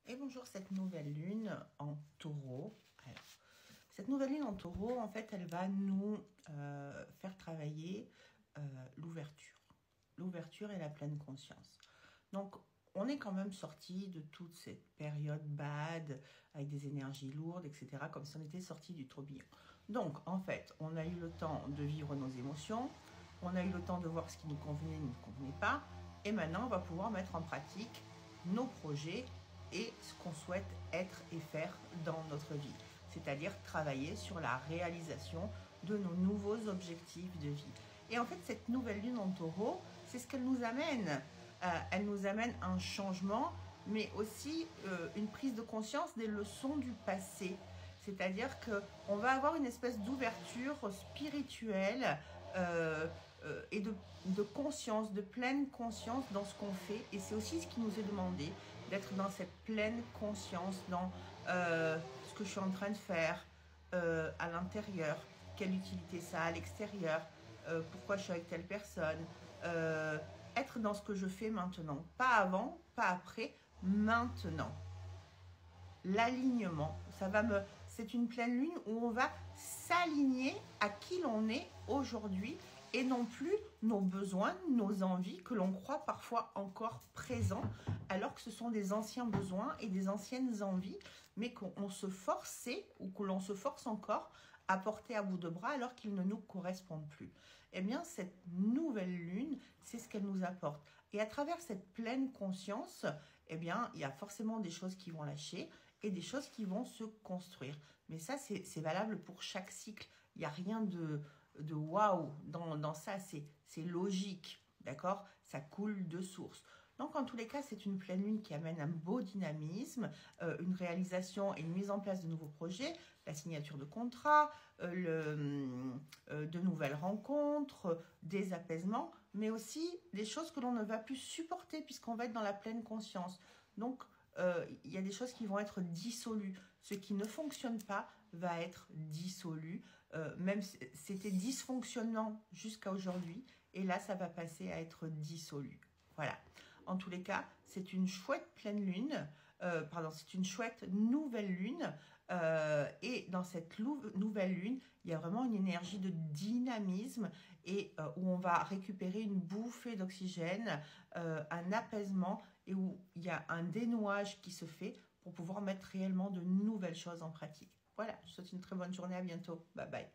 Et bonjour, cette nouvelle lune en taureau. Alors, cette nouvelle lune en taureau, en fait, elle va nous faire travailler l'ouverture. L'ouverture et la pleine conscience. Donc, on est quand même sorti de toute cette période bad, avec des énergies lourdes, etc., comme si on était sorti du tourbillon. Donc, en fait, on a eu le temps de vivre nos émotions, on a eu le temps de voir ce qui nous convenait et ne nous convenait pas, et maintenant, on va pouvoir mettre en pratique nos projets et ce qu'on souhaite être et faire dans notre vie. C'est-à-dire travailler sur la réalisation de nos nouveaux objectifs de vie. Et en fait, cette nouvelle lune en taureau, c'est ce qu'elle nous amène. Elle nous amène un changement, mais aussi une prise de conscience des leçons du passé. C'est-à-dire qu'on va avoir une espèce d'ouverture spirituelle et de conscience, de pleine conscience dans ce qu'on fait. Et c'est aussi ce qui nous est demandé, d'être dans cette pleine conscience, dans ce que je suis en train de faire à l'intérieur, quelle utilité ça a à l'extérieur, pourquoi je suis avec telle personne, être dans ce que je fais maintenant, pas avant, pas après, maintenant. L'alignement, c'est une pleine lune où on va s'aligner à qui l'on est aujourd'hui et non plus nos besoins, nos envies que l'on croit parfois encore présents, alors que ce sont des anciens besoins et des anciennes envies, mais qu'on se forçait ou que l'on se force encore à porter à bout de bras alors qu'ils ne nous correspondent plus. Eh bien, cette nouvelle lune, c'est ce qu'elle nous apporte. Et à travers cette pleine conscience, eh bien, il y a forcément des choses qui vont lâcher et des choses qui vont se construire. Mais ça, c'est valable pour chaque cycle. Il n'y a rien de waouh dans ça, c'est logique, d'accord? Ça coule de source. Donc, en tous les cas, c'est une pleine lune qui amène un beau dynamisme, une réalisation et une mise en place de nouveaux projets, la signature de contrats, de nouvelles rencontres, des apaisements, mais aussi des choses que l'on ne va plus supporter puisqu'on va être dans la pleine conscience. Donc, il y a des choses qui vont être dissolues. Ce qui ne fonctionne pas va être dissolu. Même c'était dysfonctionnant jusqu'à aujourd'hui. Et là, ça va passer à être dissolu. Voilà. En tous les cas, c'est une chouette pleine lune. C'est une chouette nouvelle lune. Et dans cette nouvelle lune, il y a vraiment une énergie de dynamisme et où on va récupérer une bouffée d'oxygène, un apaisement et où il y a un dénouage qui se fait pour pouvoir mettre réellement de nouvelles choses en pratique. Voilà, je vous souhaite une très bonne journée, à bientôt. Bye bye.